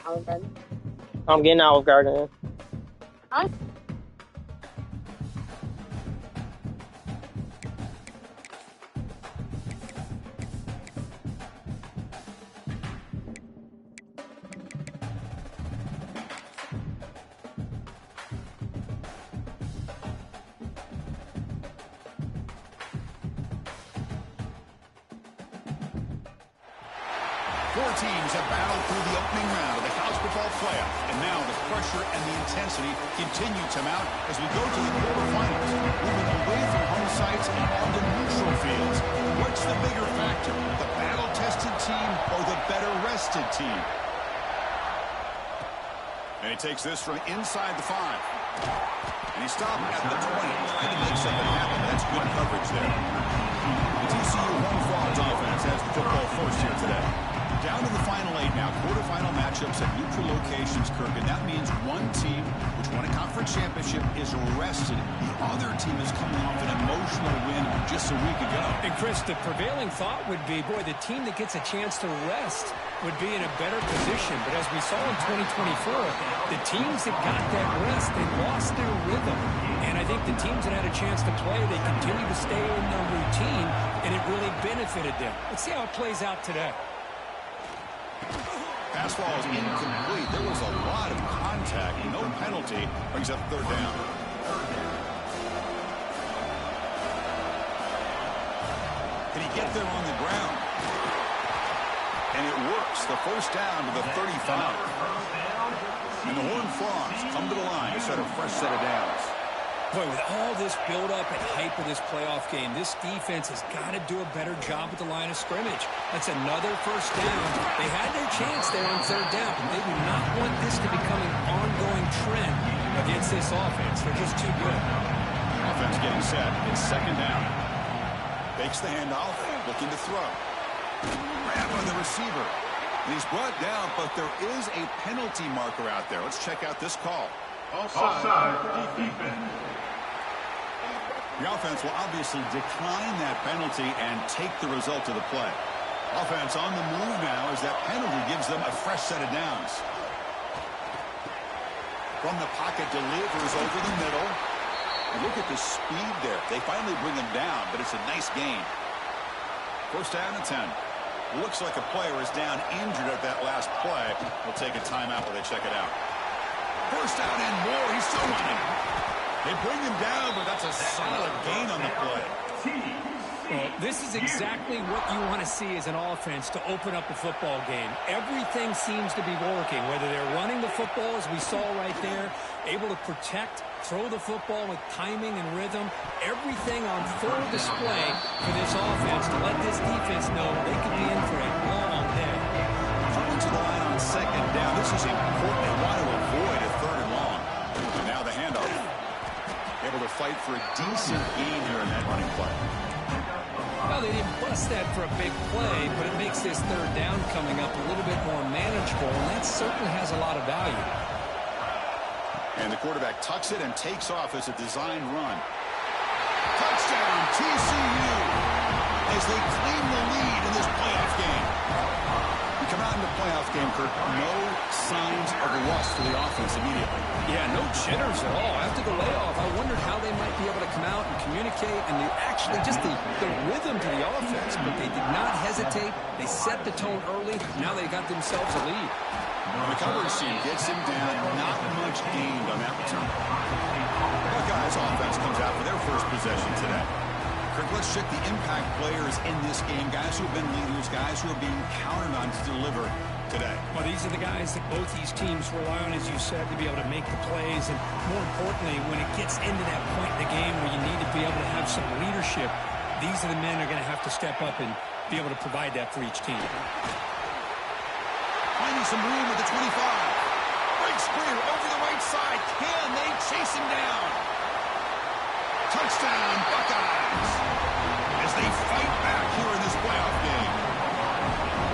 Olive Garden. I'm getting Olive Garden. Huh? 4 teams have battled through the opening round of the college football playoff, and now the pressure and the intensity continue to mount as we go to the quarterfinals, moving away from home sites and onto neutral fields. What's the bigger factor, the battle-tested team or the better-rested team? And he takes this from inside the 5. And he stopped at the 20, trying to make something happen. That's good coverage there. The TCU Home Frogs offense has the football first here today. Down to the final 8 now. Quarterfinal matchups at neutral locations, Kirk. And that means one team, which won a conference championship, is rested. The other team is coming off an emotional win just a week ago. And, Chris, the prevailing thought would be, boy, the team that gets a chance to rest would be in a better position. But as we saw in 2024, the teams that got that rest, they lost their rhythm. And I think the teams that had a chance to play, they continue to stay in their routine, and it really benefited them. Let's see how it plays out today. Pass ball is incomplete. There was a lot of contact. No penalty. Brings up 3rd down. Can he get there on the ground? And it works. The 1st down to the 35. And the Horned Frogs come to the line to set a fresh set of downs. Boy, with all this build-up and hype of this playoff game, this defense has got to do a better job at the line of scrimmage. That's another 1st down. They had their chance there on 3rd down, but they do not want this to become an ongoing trend against this offense. They're just too good. Offense getting set. It's 2nd down. Fakes the handoff, looking to throw. Grab on the receiver. And he's brought down, but there is a penalty marker out there. Let's check out this call. Offside defense. The offense will obviously decline that penalty and take the result of the play. Offense on the move now as that penalty gives them a fresh set of downs. From the pocket, delivers over the middle. And look at the speed there. They finally bring him down, but it's a nice gain. 1st down and 10. Looks like a player is down injured at that last play. We'll take a timeout while they check it out. 1st down and more. He's still running. They bring him down, but that's a solid gain on the play. Well, this is exactly what you want to see as an offense to open up a football game. Everything seems to be working, whether they're running the football, as we saw right there, able to protect, throw the football with timing and rhythm. Everything on full display for this offense to let this defense know they could be in for a long day. Coming to the line on 2nd down. This is important. They want to avoid a 3rd and long. And now the handoff. Able to fight for a decent gain here in that running play. Well, they didn't bust that for a big play, but it makes this 3rd down coming up a little bit more manageable, and that certainly has a lot of value. And the quarterback tucks it and takes off as a designed run. Touchdown, TCU, as they claim the lead in this playoff game. We come out in the playoff game, Kirk, no signs of rust for the offense immediately. Yeah, no jitters at all. After the layoff, I wondered how they might be able to come out and communicate and actually just the rhythm to the offense. But they did not hesitate. They set the tone early. Now they got themselves a lead. And the coverage team gets him down. Not much gained on that return. Buckeyes offense comes out for their first possession today. Kirk, let's check the impact players in this game. Guys who have been leaders, guys who are being counted on to deliver today. Well, these are the guys that both these teams rely on, as you said, to be able to make the plays. And more importantly, when it gets into that point in the game where you need to be able to have some leadership, these are the men who are going to have to step up and be able to provide that for each team. Finding some room at the 25. Breaks clear over the right side. Can they chase him down? Touchdown, Buckeyes, as they fight back here in this playoff game.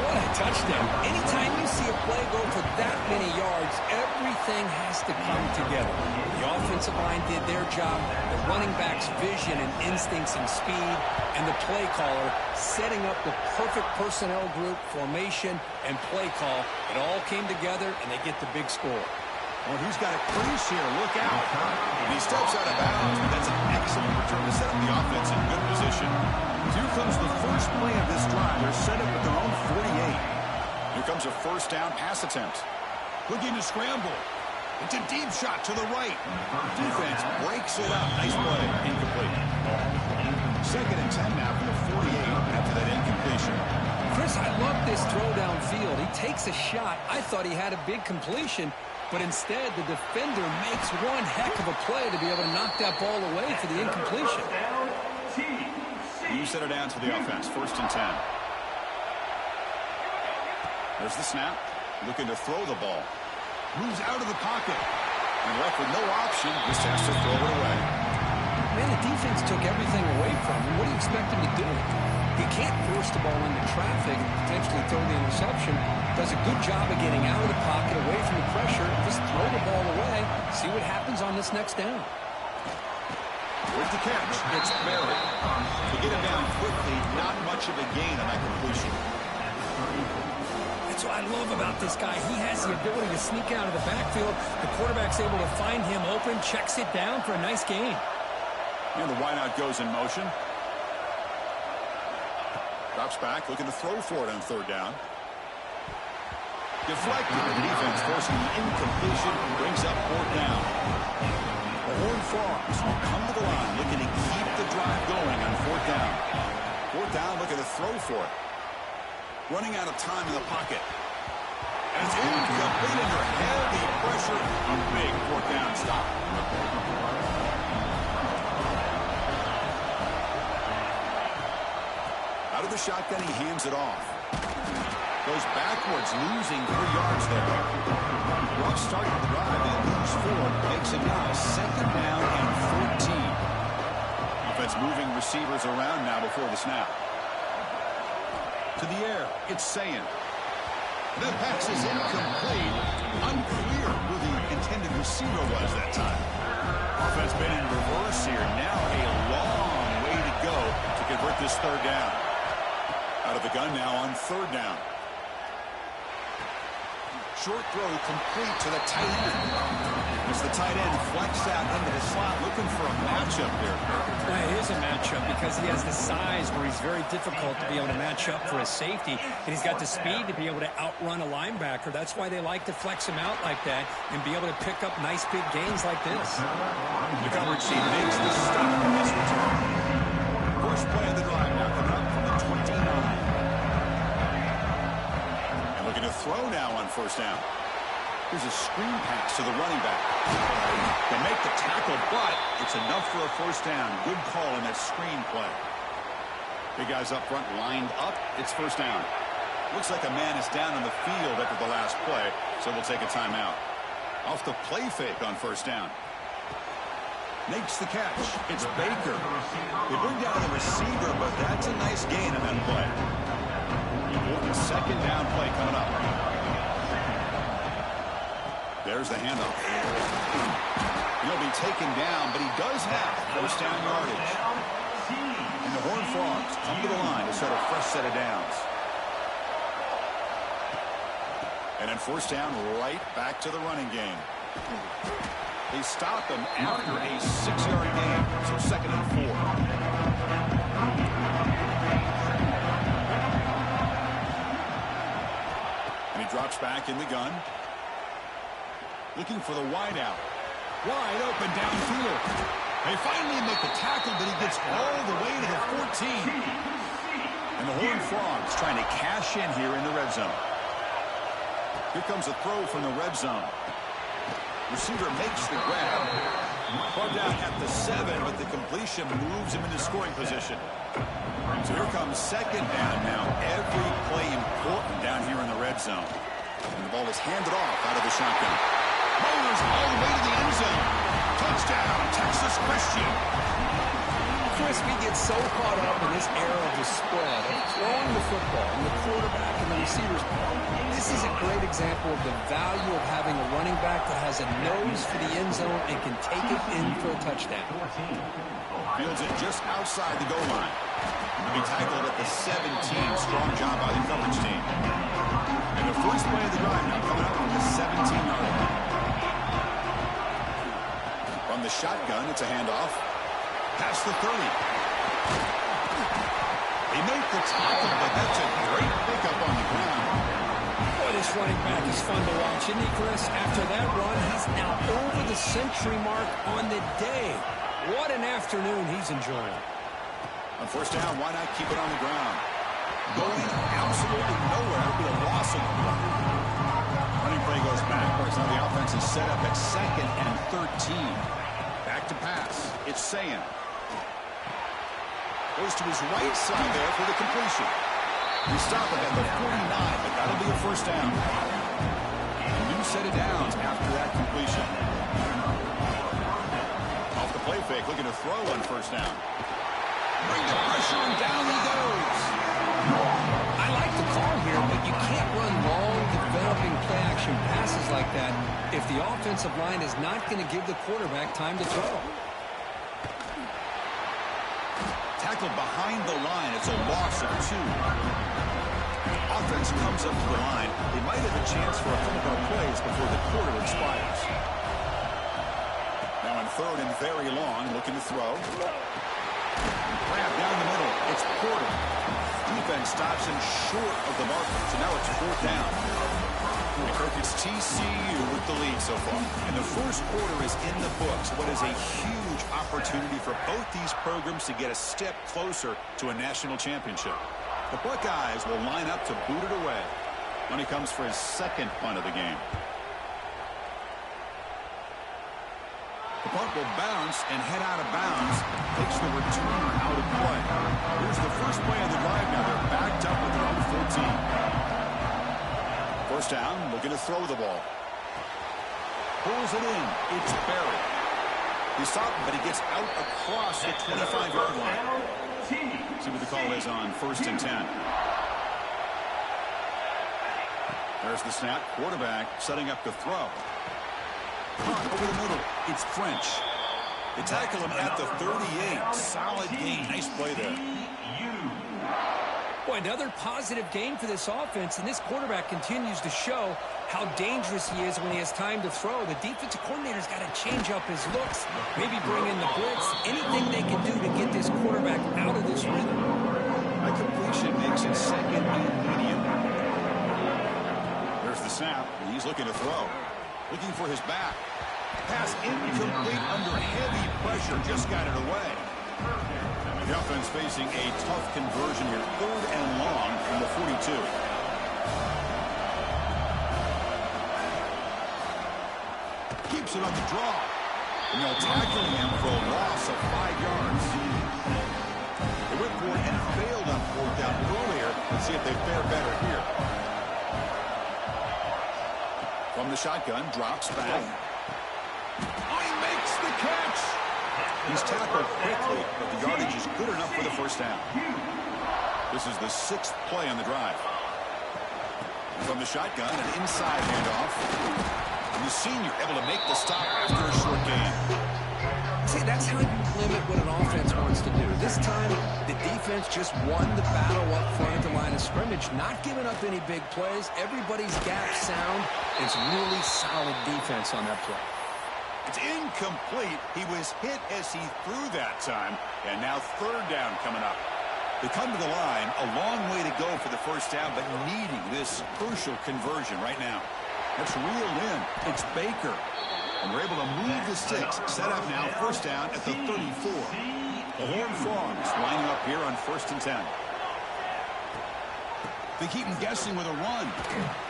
What a touchdown. Anytime you see a play go for that many yards, every everything has to come together. The offensive line did their job, the running back's vision and instincts and speed, and the play caller setting up the perfect personnel group, formation, and play call. It all came together, and they get the big score. Well, he's got a crease here. Look out. And he steps out of bounds. That's an excellent return to set up the offense in good position. Here comes the first play of this drive. They're set up at their own 48. Here comes a first down pass attempt. Looking to scramble. It's a deep shot to the right. Defense breaks it up. Nice play. Incomplete. 2nd and 10 now from the 48 after that incompletion. Chris, I love this throw downfield. He takes a shot. I thought he had a big completion, but instead the defender makes one heck of a play to be able to knock that ball away for the incompletion. You set it down to the offense. 1st and 10. There's the snap. Looking to throw the ball. Moves out of the pocket. And left with no option. Just has to throw it away. Man, the defense took everything away from him. What do you expect him to do? He can't force the ball into traffic and potentially throw the interception. Does a good job of getting out of the pocket, away from the pressure. Just throw the ball away. See what happens on this next down. With the catch, it's buried. To get him down quickly, not much of a gain on that completion. That's what I love about this guy. He has the ability to sneak out of the backfield. The quarterback's able to find him open, checks it down for a nice gain. And the wideout goes in motion. Drops back, looking to throw for it on 3rd down. Deflected. The defense forcing the incompletion. Brings up 4th down. The Horned Frogs will come to the line, looking to keep the drive going on 4th down. 4th down, looking to throw for it. Running out of time in the pocket. And it's incomplete under heavy pressure. A big 4th down stop. Out of the shotgun, he hands it off. Goes backwards, losing 3 yards there. Rough start to the drive, and lose 4. Makes it now 2nd down and 14. Offense moving receivers around now before the snap. To the air, it's Sayan. The pass is incomplete. Unclear who the intended receiver was that time. Offense been in reverse here. Now a long way to go to convert this 3rd down. Out of the gun now on 3rd down. Short throw complete to the tight end. As the tight end flex out into the slot, looking for a matchup here. Well, it is a matchup because he has the size where he's very difficult to be able to match up for a safety, and he's got the speed to be able to outrun a linebacker. That's why they like to flex him out like that and be able to pick up nice big gains like this. The coverage team makes the stop on this return. First play of the drive now coming up from the 29. And looking to throw now on 1st down. Here's a screen pass to the running back. They make the tackle, but it's enough for a 1st down. Good call in that screen play. Big guys up front lined up. It's 1st down. Looks like a man is down on the field after the last play, so we'll take a timeout. Off the play fake on 1st down. Makes the catch. It's Baker. They bring down the receiver, but that's a nice gain on that play. 2nd down play coming up. There's the handoff. He'll be taken down, but he does have 1st down yardage. And the Horned Frogs come to the line to set a fresh set of downs. And then 1st down, right back to the running game. They stop him after a 6-yard gain, so 2nd and 4. And he drops back in the gun. Looking for the wideout. Wide open downfield. They finally make the tackle, but he gets all the way to the 14. And the Horned Frogs trying to cash in here in the red zone. Here comes a throw from the red zone. Receiver makes the grab. Brought down at the 7, but the completion moves him into scoring position. So here comes 2nd down now. Every play important down here in the red zone. And the ball is handed off out of the shotgun. Bowlers all the way to the end zone. Touchdown, Texas Christian. Chris, we get so caught up in this era of the spread, of throwing the football and the quarterback and the receivers. This is a great example of the value of having a running back that has a nose for the end zone and can take it in for a touchdown. Fields it just outside the goal line. To be tackled at the 17. Strong job by the coverage team. And the first play of the drive now coming up from the 17-yard line. From the shotgun, it's a handoff. Past the 30. They make the tackle, but that's a great pickup on the ground. Boy, this running back is fun to watch, isn't he, Chris? After that run, he's now over the century mark on the day. What an afternoon he's enjoying. On first down, why not keep it on the ground? Going absolutely nowhere. It'll be a loss of the ball. Running play goes backwards. Now the offense is set up at 2nd and 13. Back to pass. It's Sayan. Goes to his right side there for the completion. We stop it at the 49, but that'll be a first down. A new set of downs after that completion. Off the play fake, looking to throw on first down. Bring the pressure, and down he goes. I like the call here, but you can't run long, developing play-action passes like that if the offensive line is not going to give the quarterback time to throw. Tackled behind the line. It's a loss of 2. Offense comes up to the line. They might have a chance for a couple more plays before the quarter expires. Now on 3rd and very long, looking to throw. Grab down the middle. It's Porter. Defense stops him short of the marker. So now it's 4th down. And Kirk, it's TCU with the lead so far. And the first quarter is in the books. What is a huge opportunity for both these programs to get a step closer to a national championship. The Buckeyes will line up to boot it away when he comes for his 2nd punt of the game. The punt will bounce and head out of bounds. Takes the returner out of play. Here's the first play of the drive now. They're backed up at their own 14. First down, looking to throw the ball. Pulls it in. It's buried. He stopped him, but he gets out across the 25-yard line. See what the call is on 1st and 10. There's the snap. Quarterback setting up the throw. Over the middle, it's French. They tackle him at the 38. Solid gain. Nice play there. Boy, another positive game for this offense, and this quarterback continues to show how dangerous he is when he has time to throw. The defensive coordinator's got to change up his looks, maybe bring in the blitz, anything they can do to get this quarterback out of this rhythm. A completion makes it 2nd and medium. There's the snap, and he's looking to throw. Looking for his back. Pass incomplete under heavy pressure. Just got it away. The offense facing a tough conversion here. 3rd and long from the 42. Keeps it on the draw. And they'll tackle him for a loss of 5 yards. They went for it and failed on 4th down earlier. Let's see if they fare better here. From the shotgun, drops back. Oh, he makes the catch. He's tackled quickly, but the yardage is good enough for the first down. This is the 6th play on the drive. From the shotgun, an inside handoff. And the senior able to make the stop after a short gain. See, that's how you limit what an offense wants to do. This time, the defense just won the battle up front at the line of scrimmage, not giving up any big plays. Everybody's gap sound. It's really solid defense on that play. It's incomplete. He was hit as he threw that time. And now 3rd down coming up. They come to the line, a long way to go for the first down, but needing this crucial conversion right now. That's reeled in. It's Baker. And we're able to move the sticks. Set up now, first down at the 34. The Horned Frogs lining up here on 1st and 10. They keep him guessing with a run.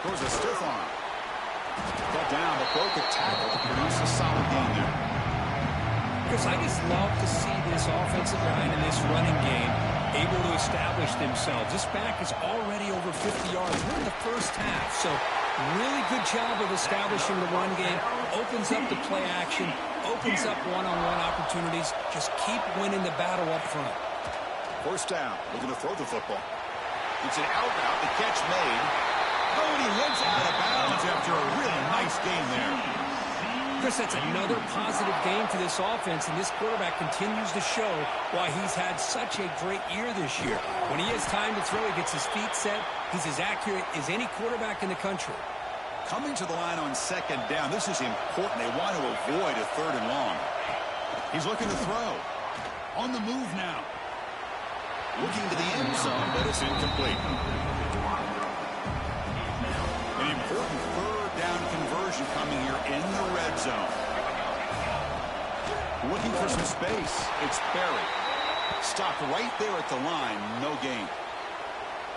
Throws a stiff arm. Got down, but broke a tackle to produce a solid gain there. Chris, I just love to see this offensive line and this running game able to establish themselves. This back is already over 50 yards. We're in the first half, so really good job of establishing the run game. Opens up the play action, opens up one-on-one opportunities. Just keep winning the battle up front. First down, looking to throw the football. It's an out route, the catch made. Oh, and he heads out of bounds after a really nice game there. Chris, that's another positive game for this offense, and this quarterback continues to show why he's had such a great year this year. When he has time to throw, he gets his feet set. He's as accurate as any quarterback in the country. Coming to the line on second down, this is important. They want to avoid a third and long. He's looking to throw. On the move now. Looking to the end zone, but it's incomplete. An important third down conversion coming here in the red zone. Looking for some space. It's Barry. Stopped right there at the line. No gain.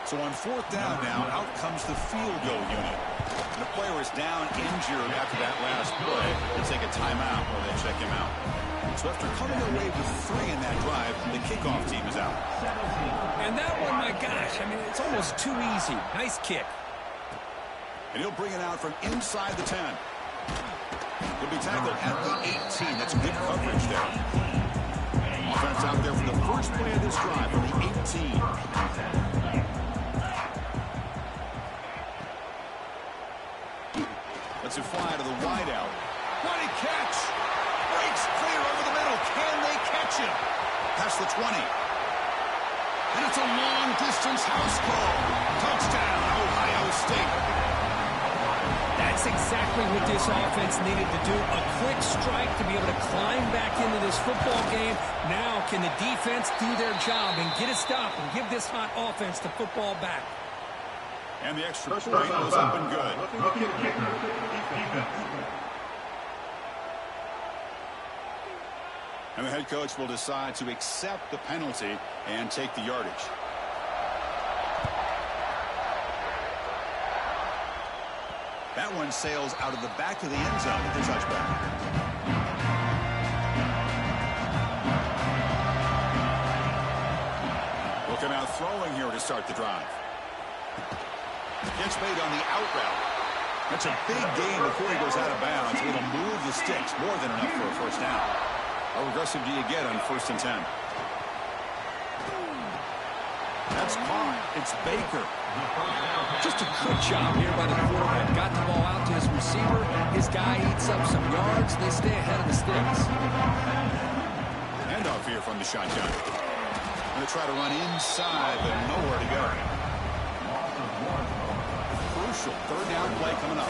So on fourth down now, out comes the field goal unit. The player is down injured after that last play. They'll take a timeout while they check him out. So after coming away with 3 in that drive, the kickoff team is out. And that one, my gosh, I mean, it's almost too easy. Nice kick. And he'll bring it out from inside the 10. He'll be tackled at the 18. That's good coverage there. Offense out there for the first play of this drive from the 18. Let's it fly to the wideout. What a catch! Breaks clear over the middle. Can they catch him? Past the 20. And it's a long-distance house call. Touchdown, Ohio State. That's exactly what this offense needed to do. A quick strike to be able to climb back into this football game. Now can the defense do their job and get a stop and give this hot offense the football back? And the extra point goes up and good. And the head coach will decide to accept the penalty and take the yardage. That one sails out of the back of the end zone with the touchback. Looking out throwing here to start the drive. Gets made on the out route. That's a big gain before he goes out of bounds. It'll move the sticks more than enough for a first down. How aggressive do you get on 1st and 10? That's caught. It's Baker. Just a good job here by the quarterback. Got the ball out to his receiver. His guy eats up some yards. They stay ahead of the sticks. Handoff here from the shotgun. Going to try to run inside, but nowhere to go. Crucial third down play coming up.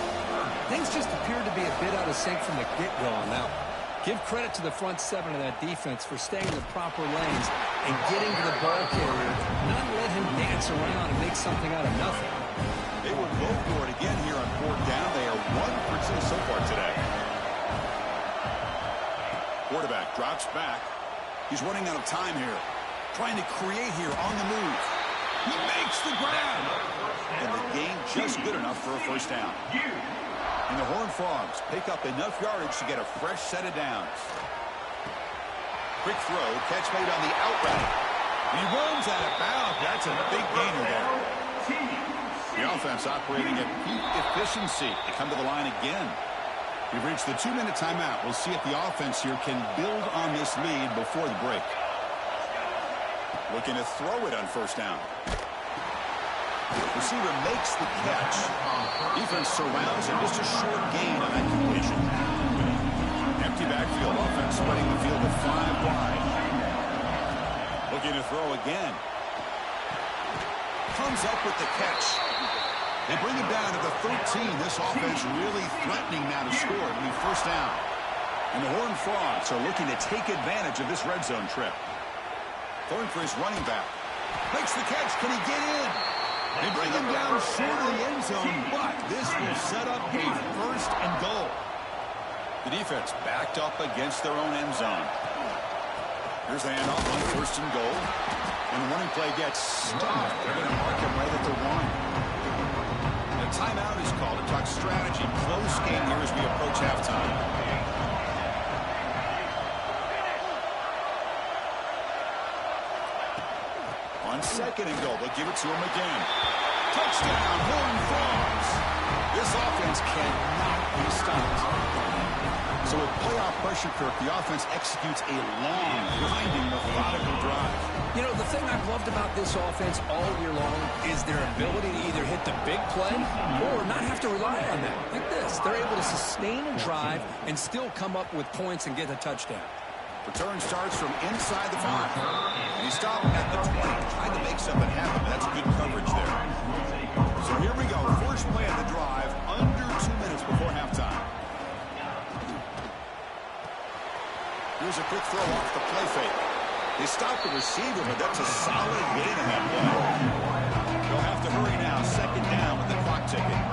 Things just appeared to be a bit out of sync from the get-go on that one. Give credit to the front 7 of that defense for staying in the proper lanes and getting to the ball carrier, not let him dance around and make something out of nothing. They will go for it again here on fourth down. They are 1 for 2 so far today. Quarterback drops back. He's running out of time here. Trying to create here on the move. He makes the grab. And the gain just good enough for a first down. And the Horned Frogs pick up enough yardage to get a fresh set of downs. Quick throw, catch made on the out route. He runs out of bounds. That's a big gainer there. The offense operating at peak efficiency. They come to the line again. We've reached the 2-minute timeout. We'll see if the offense here can build on this lead before the break. Looking to throw it on first down. Receiver makes the catch. Defense surrounds him. Just a short gain on that completion. Empty backfield. Offense spreading the field with 5 wide. Looking to throw again. Comes up with the catch. They bring him down to the 13. This offense really threatening now to score. It'll be first down. And the Horned Frogs are looking to take advantage of this red zone trip. Throwing for his running back. Makes the catch. Can he get in? They bring him down short of the end zone, but this will set up a first and goal. The defense backed up against their own end zone. Here's the handoff on first and goal. And the running play gets stopped. They're going to mark him right at the 1. A timeout is called to talk strategy. Close game here as we approach halftime. On second and goal, they'll give it to him again. Touchdown, Horned Frogs. This offense cannot be stopped. So with playoff pressure, Kirk, the offense executes a long, grinding, methodical drive. You know, the thing I've loved about this offense all year long is their ability to either hit the big play or not have to rely on that. Like this, they're able to sustain a drive and still come up with points and get a touchdown. Return starts from inside the 5. And he stopped at the 20, trying to make something happen. That's good coverage there. So here we go. First play of the drive, under 2 minutes before halftime. Here's a quick throw off the play fake. They stopped the receiver, but that's a solid gain on that play. They'll have to hurry now. Second down with the clock ticking.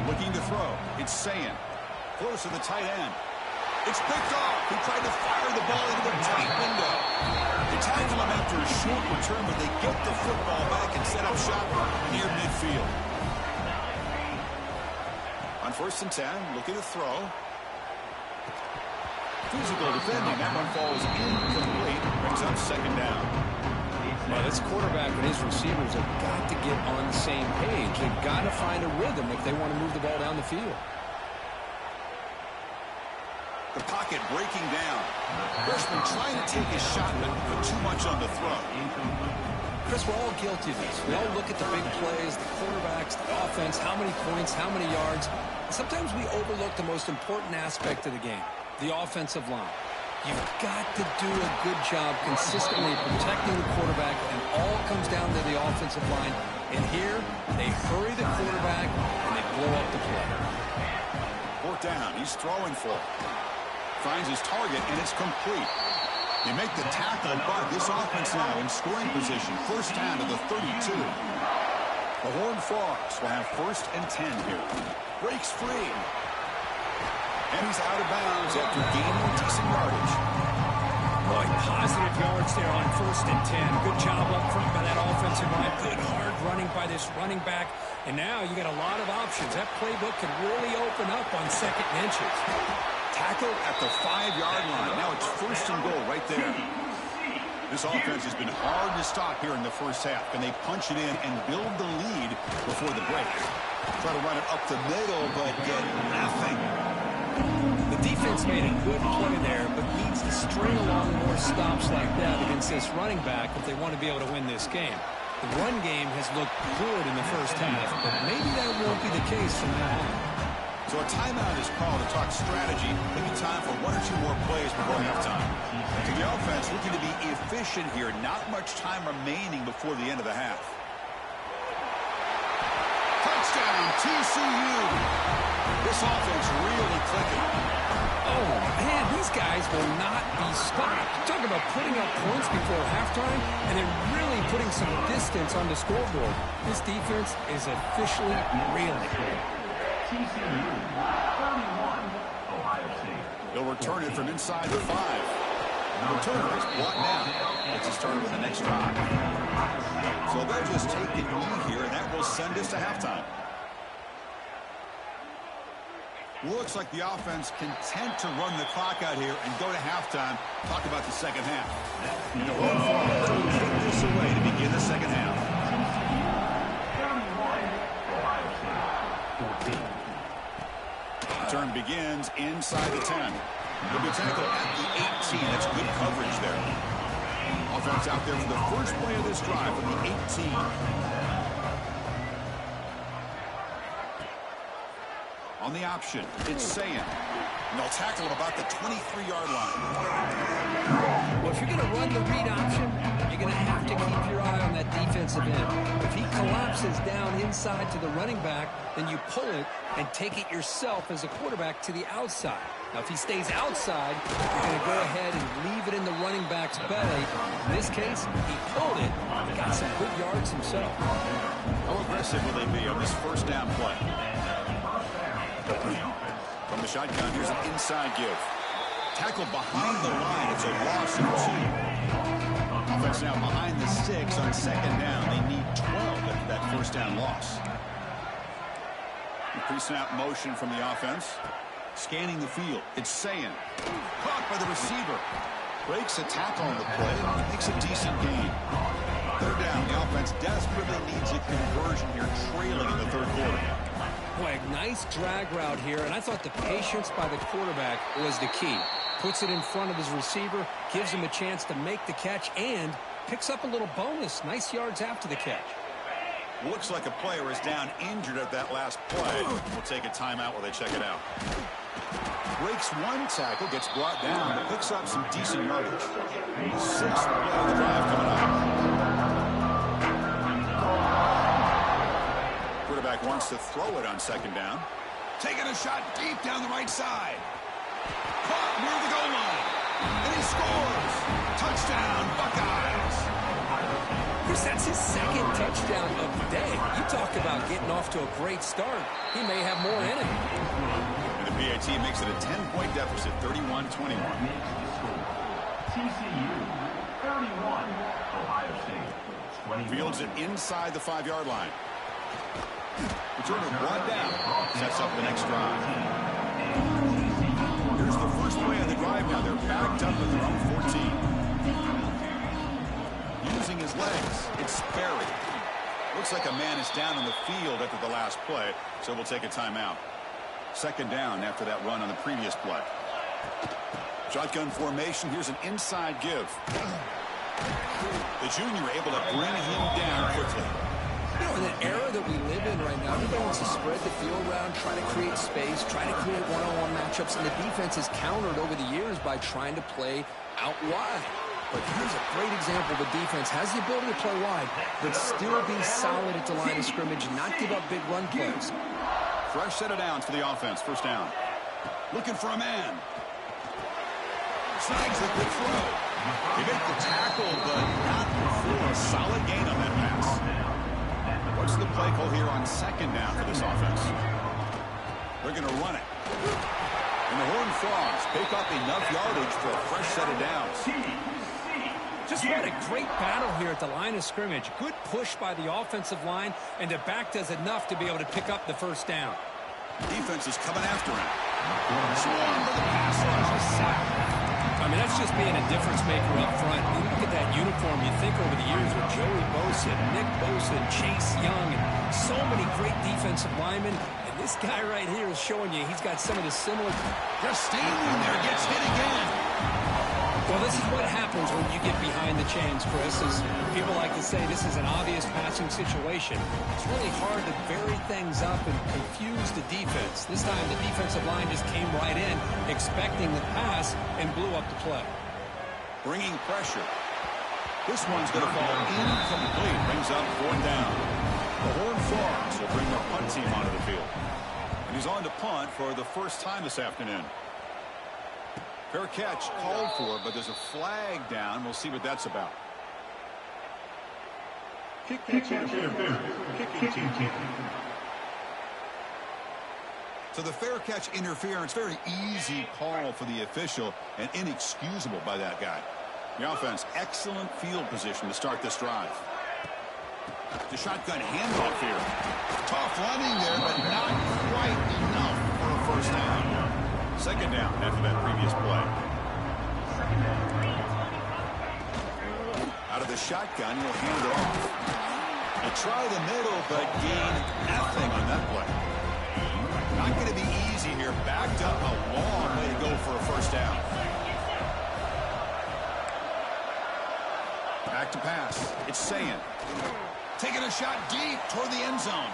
Looking to throw. It's Sayan. Close to the tight end. It's picked off. He tried to fire the ball into a tight window. They tackle him after a short return, but they get the football back and set up shop near midfield. On 1st and 10, looking to throw. Physical defending. That one falls incomplete. Brings up second down. Well, this quarterback and his receivers have got to get on the same page. They've got to find a rhythm if they want to move the ball down the field. The pocket breaking down. Freshman trying to take his shot, but put too much on the throw. Chris, we're all guilty of this. We all look at the big plays, the quarterbacks, the offense, how many points, how many yards. Sometimes we overlook the most important aspect of the game, the offensive line. You've got to do a good job consistently protecting the quarterback, and all comes down to the offensive line. And here, they hurry the quarterback, and they blow up the play. 4th down. He's throwing for it. Finds his target, and it's complete. They make the tackle, but this offense now in scoring position. First down to the 32. The Horned Frogs will have 1st and 10 here. Breaks free. And he's out of bounds after gaining decent yardage. Boy, positive yards there on 1st and 10. Good job up front by that offensive line. Good hard running by this running back. And now you got a lot of options. That playbook could really open up on 2nd and inches. Tackle at the 5-yard line. Now it's 1st and goal right there. This offense has been hard to stop here in the first half. Can they punch it in and build the lead before the break? Try to run it up the middle, but get nothing. The defense made a good play there, but needs to string along more stops like that against this running back if they want to be able to win this game. The run game has looked good in the first half, but maybe that won't be the case from now on. So a timeout is called to talk strategy. Maybe time for 1 or 2 more plays before halftime. To the offense, looking to be efficient here. Not much time remaining before the end of the half. Touchdown, TCU. This offense really clicking. Oh, man, these guys will not be stopped. Talk about putting up points before halftime and then really putting some distance on the scoreboard. This defense is officially reeling. TCU 31, Ohio State. They'll return it from inside the 5. The returner is brought down. It's a start with the next drive. So they'll just take the lead here, and that will send us to halftime. Looks like the offense content to run the clock out here and go to halftime. Talk about the second half. And the Horned Frogs will take this away to begin the second half. 31, Ohio State 14. Return begins inside the 10. He'll be tackled at the 18. That's good coverage there. Offense out there for the first play of this drive from the 18. On the option, it's Sayan. And they'll tackle him about the 23-yard line. Well, if you're going to run the read option, you're going to have to keep your eye on that defensive end. If he collapses down inside to the running back, then you pull it and take it yourself as a quarterback to the outside. Now, if he stays outside, you're going to go ahead and leave it in the running back's belly. In this case, he pulled it, got some good yards himself. How aggressive will they be on this first down play? From the shotgun, here's an inside give. Tackled behind the line. It's a loss of 2. Offense now behind the 6 on second down. They need 12 after that first down loss. Pre-snap motion from the offense. Scanning the field. It's Sayan. Caught by the receiver. Breaks a tackle on the play. Makes a decent gain. Third down. The offense desperately needs a conversion here, trailing in the third quarter. Boy, a nice drag route here, and I thought the patience by the quarterback was the key. Puts it in front of his receiver, gives him a chance to make the catch, and picks up a little bonus. Nice yards after the catch. Looks like a player is down injured at that last play. We'll take a timeout while they check it out. Breaks one tackle, gets brought down, but picks up some decent yardage. Sixth play of the drive coming up. Quarterback wants to throw it on second down. Taking a shot deep down the right side. Caught near the goal line. And he scores. Touchdown, Buckeyes. Chris, that's his second touchdown of the day. You talk about getting off to a great start. He may have more in him. And the PAT makes it a 10-point deficit, 31-21. TCU 31, Ohio State 21. Fields it inside the 5-yard line. Returner brought down. Sets up the next drive. Here's the first play of the drive now. They're backed up at their own 14. Using his legs, it's Sperry. Looks like a man is down on the field after the last play, so we'll take a timeout. Second down after that run on the previous play. Shotgun formation. Here's an inside give. The junior able to bring him down quickly. You know, in the era that we live in right now, everybody wants to spread the field around, try to create space, try to create one-on-one matchups, and the defense has countered over the years by trying to play out wide. But here's a great example. The defense has the ability to play wide, but still be solid at the line of scrimmage and not give up big run plays. Fresh set of downs for the offense. First down. Looking for a man. Snags the quick throw. He made the tackle, but not before a solid gain on that pass. What's the play call here on second down for this offense? They're going to run it. And the Horned Frogs pick up enough yardage for a fresh set of downs. Just what a great battle here at the line of scrimmage. Good push by the offensive line, and the back does enough to be able to pick up the first down. Defense is coming after him. Swarmed by the pass rush. I mean, that's just being a difference maker up front. You look at that uniform, you think over the years with Joey Bosa, Nick Bosa, Chase Young, and so many great defensive linemen. And this guy right here is showing you he's got some of the similar. Just standing there, gets hit again. Well, this is what happens when you get behind the chains, Chris. Is people like to say this is an obvious passing situation. It's really hard to vary things up and confuse the defense. This time the defensive line just came right in, expecting the pass, and blew up the play. Bringing pressure. This one's going to fall incomplete. Brings up fourth down. The Horned Frogs will bring their punt team onto the field. And he's on to punt for the first time this afternoon. Fair catch called for, but there's a flag down. We'll see what that's about. So the fair catch interference, very easy call for the official and inexcusable by that guy. The offense, excellent field position to start this drive. The shotgun handoff here. Tough running there, but not quite enough for a first down. Second down after that previous play. Out of the shotgun, he'll hand it off. They try the middle, but gain nothing on that play. Not going to be easy here. Backed up a long way to go for a first down. Back to pass. It's Sayin. Taking a shot deep toward the end zone.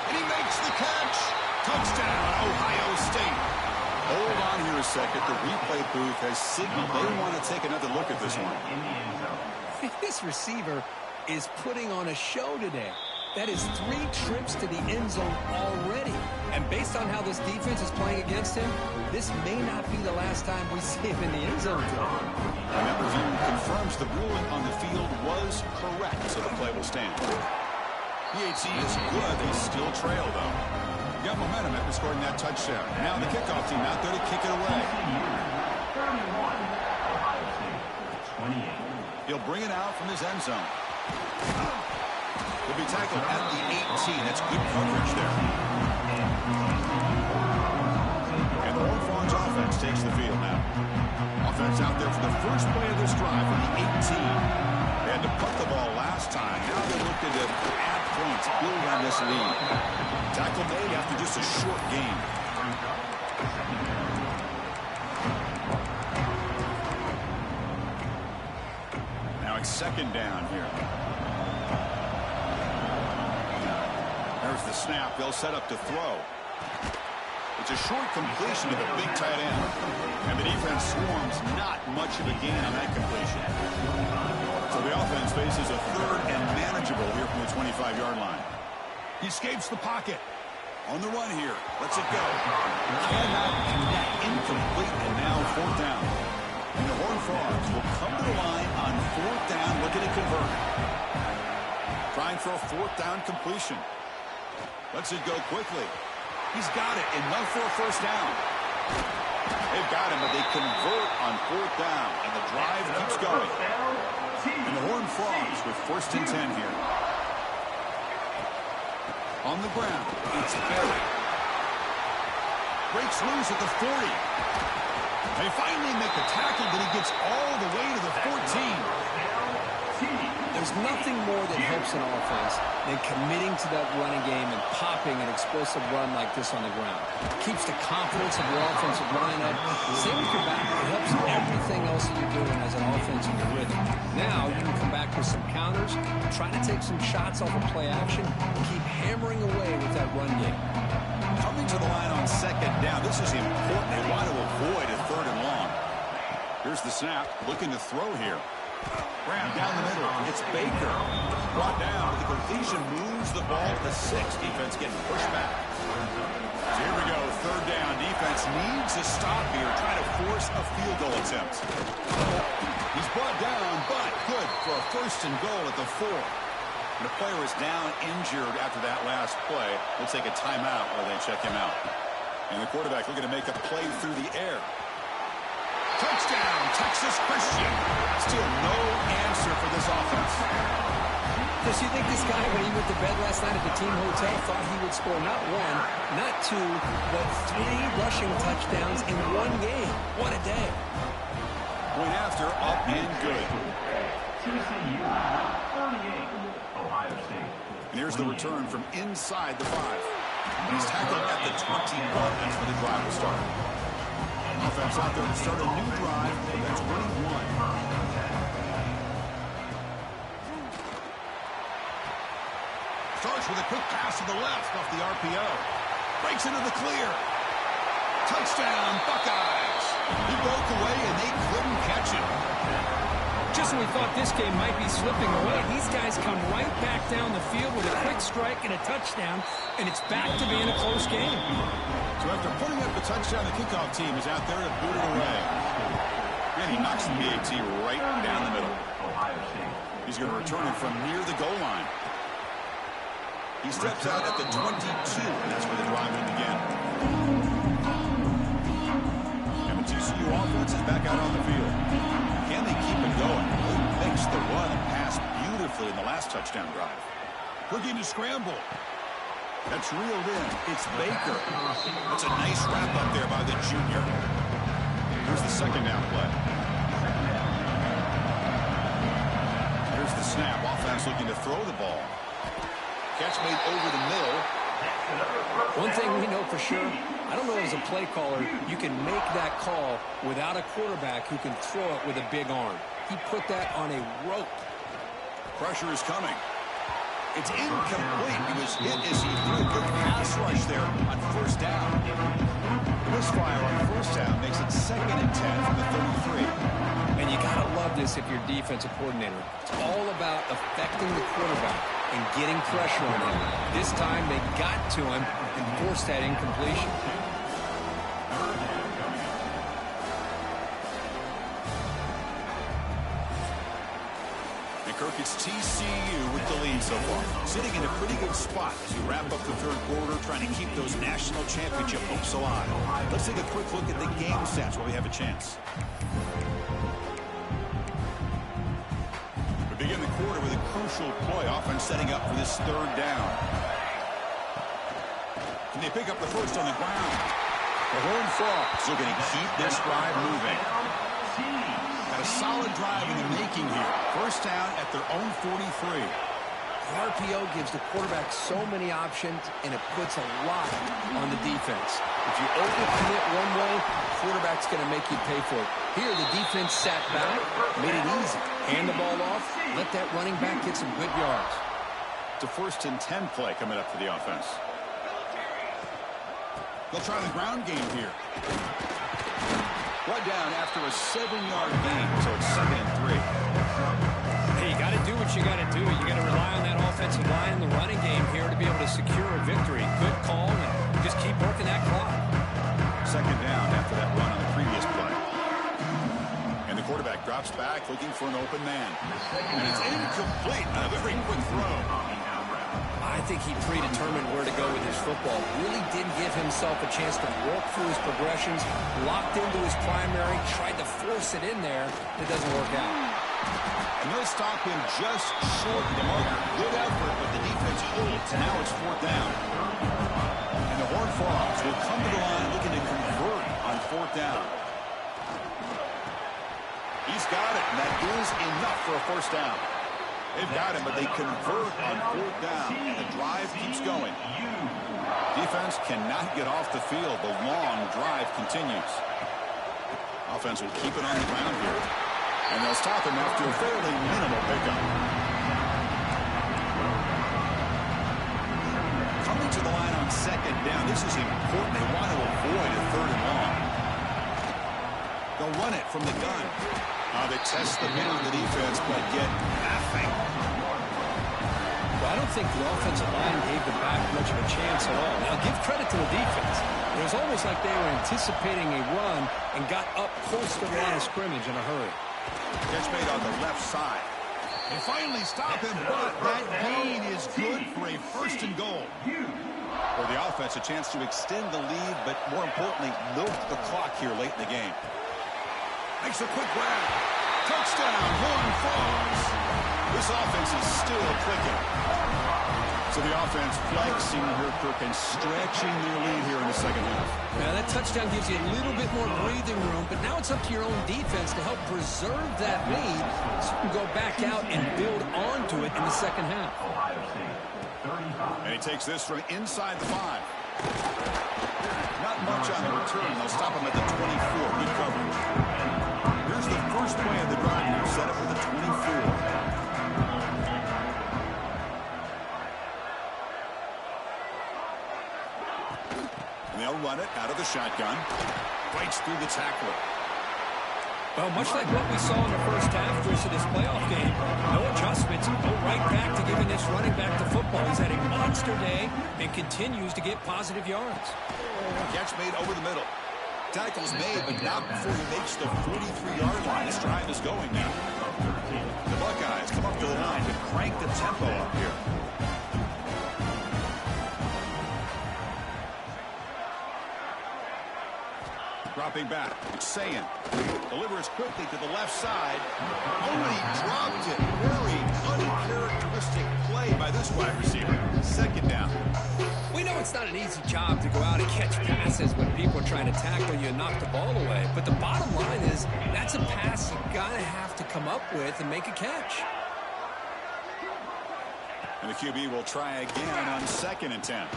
And he makes the catch. Touchdown, Ohio State. Hold on here a second. The replay booth has signaled they want to take another look at this one. This receiver is putting on a show today. That is 3 trips to the end zone already. And based on how this defense is playing against him, this may not be the last time we see him in the end zone today. And that review confirms the ruling on the field was correct, so the play will stand. PAT is good. They still trail, though. Got momentum after scoring that touchdown. Now the kickoff team out there to kick it away. 31, Ohio State 28. He'll bring it out from his end zone. He'll be tackled at the 18. That's good coverage there. And the Horned Frogs offense takes the field now. Offense out there for the first play of this drive from the 18. They had to punt the ball last time. Now they're looking to add points, build on this lead. Tackle made after just a short game. Now it's second down here. There's the snap. They'll set up to throw. It's a short completion to the big tight end. And the defense swarms not much of a gain on that completion. So the offense faces a third and manageable here from the 25-yard line. He escapes the pocket. On the run here. Lets it go. Cannot connect. Incomplete. And now fourth down. And the Horned Frogs will come to the line on fourth down, looking to convert. Trying for a fourth down completion. Lets it go quickly. He's got it. Enough for a first down. They've got him, but they convert on fourth down. And the drive keeps going. And the Horned Frogs with first and 10 here. On the ground, it's Berry. Breaks loose at the 40. They finally make the tackle, but he gets all the way to the 14. There's nothing more that helps an offense than committing to that running game and popping an explosive run like this on the ground. It keeps the confidence of your offensive line up. Same with your back. It helps everything else that you're doing as an offense in your rhythm. Now you can come back with some counters, try to take some shots off of play action, and keep hammering away with that run game. Coming to the line on second down. This is important. They want to avoid a third and long. Here's the snap. Looking to throw here. Graham down the middle. It's Baker. Brought down. The completion moves the ball to the 6. Defense getting pushed back. So here we go. Third down. Defense needs a stop here. Trying to force a field goal attempt. He's brought down, but good for a first and goal at the 4. And the player is down injured after that last play. We'll take a timeout while they check him out. And the quarterback looking to make a play through the air. Touchdown, Texas Christian. Still no answer for this offense. Does you think this guy, when he went to bed last night at the team hotel, thought he would score not 1, not 2, but 3 rushing touchdowns in one game? What a day. Point after, up and good. TCU, 38, Ohio State. And here's the return from inside the 5. He's tackled at the 21. That's where the drive will start. Offense out there to start a new drive. That's 21. Starts with a quick pass to the left off the RPO. Breaks into the clear. Touchdown, Buckeyes. He broke away and they couldn't catch him. Just when we thought this game might be slipping away, these guys come right back down the field with a quick strike and a touchdown, and it's back to being a close game. So after putting up the touchdown, the kickoff team is out there to boot it away. And he knocks the PAT right down the middle. He's going to return it from near the goal line. He steps out at the 22, and that's where the drive will begin. And the TCU offense is back out on the field. Can they keep it going? They mixed the run and pass beautifully in the last touchdown drive. Looking to scramble. That's reeled in. It's Baker. That's a nice wrap up there by the junior. Here's the second down play. Here's the snap. Offense looking to throw the ball. Catch made over the middle. One thing we know for sure, I don't know as a play caller, you can make that call without a quarterback who can throw it with a big arm. He put that on a rope. Pressure is coming. It's incomplete. He was hit as he threw a good pass rush there on first down. Misfire on first down makes it 2nd and 10 from the 33. And you got to love this if you're defensive coordinator. It's all about affecting the quarterback and getting pressure on him. This time they got to him and forced that incompletion. Kirk, it's TCU with the lead so far. Sitting in a pretty good spot as we wrap up the third quarter, trying to keep those national championship hopes alive. Let's take a quick look at the game stats while we have a chance. We begin the quarter with a crucial play. Offense setting up for this third down. And they pick up the first on the ground. The Horned Frogs looking to keep this drive moving. Got a solid drive in the making here. First down at their own 43. The RPO gives the quarterback so many options, and it puts a lot on the defense. If you overcommit one way, the quarterback's going to make you pay for it. Here, the defense sat back, made it easy. Hand the ball off, let that running back get some good yards. It's a 1st and 10 play coming up for the offense. They'll try the ground game here. Brought down after a 7-yard gain, so it's 2nd and 3. Hey, you got to do what you got to do. You got to rely on that offensive line in the running game here to be able to secure a victory. Good call, and just keep working that clock. 2nd down after that run on the previous play. And the quarterback drops back looking for an open man. And it's incomplete on a very quick throw. I think he predetermined where to go with his football. Really didn't give himself a chance to walk through his progressions, locked into his primary, tried to force it in there. It doesn't work out. And they'll stop him just short of the marker. Good effort, but the defense holds. Now it's 4th down. And the Horned Frogs will come to the line looking to convert on 4th down. He's got it, and that is enough for a 1st down. They've got him, but they convert on 4th down, and the drive keeps going. Defense cannot get off the field. The long drive continues. Offense will keep it on the ground here. And they'll stop him after a fairly minimal pickup. Coming to the line on 2nd down. This is important. They want to avoid a 3rd and long. They'll run it from the gun. They test the middle of the defense, but get nothing. Well, I don't think the offensive line gave the back much of a chance at all. Now, give credit to the defense. It was almost like they were anticipating a run and got up close to the line of scrimmage in a hurry. Catch made on the left side. They finally stop him, but that gain is good for a 1st and goal. For the offense, a chance to extend the lead, but more importantly, milk the clock here late in the game. Makes a quick grab. Touchdown, Horned Frogs. This offense is still clicking. So the offense flexing here, Kirk, and stretching their lead here in the 2nd half. Now, that touchdown gives you a little bit more breathing room, but now it's up to your own defense to help preserve that lead so you can go back out and build onto it in the 2nd half. And he takes this from inside the 5. Not much on the return. They'll stop him at the 24. Good coverage. Here's the first play of the drive here, set up for the 24. And they'll run it out of the shotgun. Breaks through the tackler. Well, much like what we saw in the first half versus this playoff game, no adjustments. Go right back to giving this running back the football. He's had a monster day and continues to get positive yards. Catch made over the middle. Tackle's made, but not before he makes the 43-yard line. This drive is going now. The Buckeyes come up to the line to crank the tempo up here. Dropping back, Sayin delivers quickly to the left side. Oh, he dropped it. Very uncharacteristic play by this wide receiver. 2nd down. We know it's not an easy job to go out and catch passes when people are trying to tackle you and knock the ball away. But the bottom line is that's a pass you gotta have to come up with and make a catch. And the QB will try again on 2nd and 10.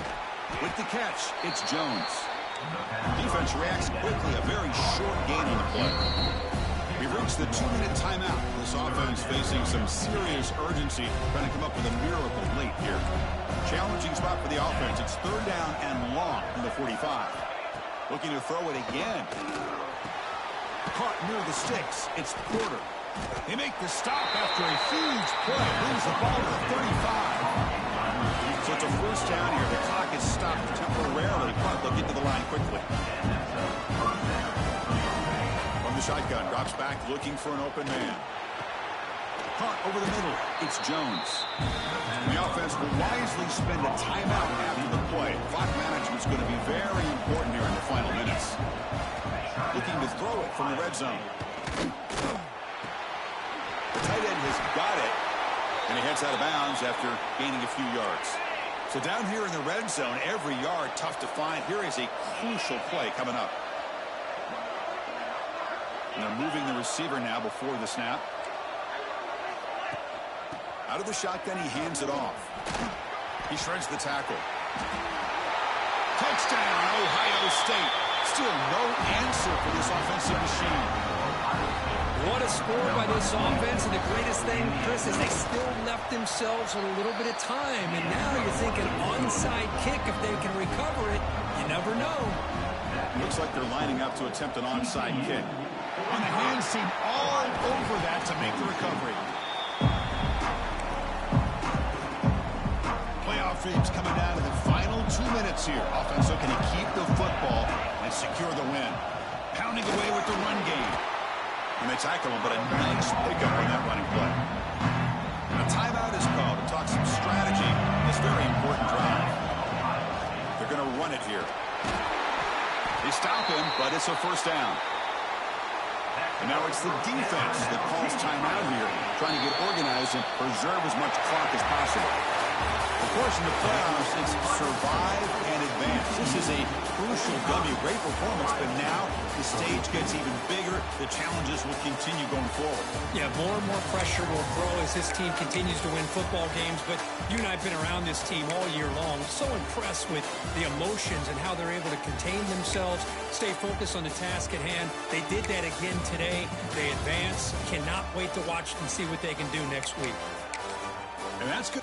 With the catch, it's Jones. Defense reacts quickly, a very short gain on the play. We've reached the 2-minute timeout. This offense facing some serious urgency, trying to come up with a miracle late here. Challenging spot for the offense. It's 3rd down and long from the 45. Looking to throw it again. Caught near the sticks. It's Porter. They make the stop after a huge play. Brings the ball to the 35. So it's a 1st down here. The clock is stopped temporarily, but they'll get to the line quickly. From the shotgun, drops back looking for an open man. Hunt over the middle. It's Jones. The offense will wisely spend a timeout after the play. Clock management's going to be very important here in the final minutes. Looking to throw it from the red zone. The tight end has got it, and he heads out of bounds after gaining a few yards. So down here in the red zone, every yard tough to find. Here is a crucial play coming up. And they're moving the receiver now before the snap. Out of the shotgun, he hands it off. He shreds the tackle. Touchdown, Ohio State. Still no answer for this offensive machine. What a score by this offense, and the greatest thing, Chris, is they still left themselves a little bit of time, and now you're thinking onside kick if they can recover it. You never know. Looks like they're lining up to attempt an onside kick. On the hands team all over that to make the recovery. Playoff dreams coming down to the final 2 minutes here. Offense looking to keep the football and secure the win. Pounding away with the run game. And they tackle him, but a nice pickup on that running play. A timeout is called to talk some strategy in this very important drive. They're going to run it here. They stop him, but it's a first down. And now it's the defense that calls timeout here, trying to get organized and preserve as much clock as possible. Of course, in the playoffs, it's survive and advance. This is a crucial W. Great performance, but now the stage gets even bigger. The challenges will continue going forward. Yeah, more and more pressure will grow as this team continues to win football games. But you and I have been around this team all year long. So impressed with the emotions and how they're able to contain themselves, stay focused on the task at hand. They did that again today. They advance. Cannot wait to watch and see what they can do next week. And that's good.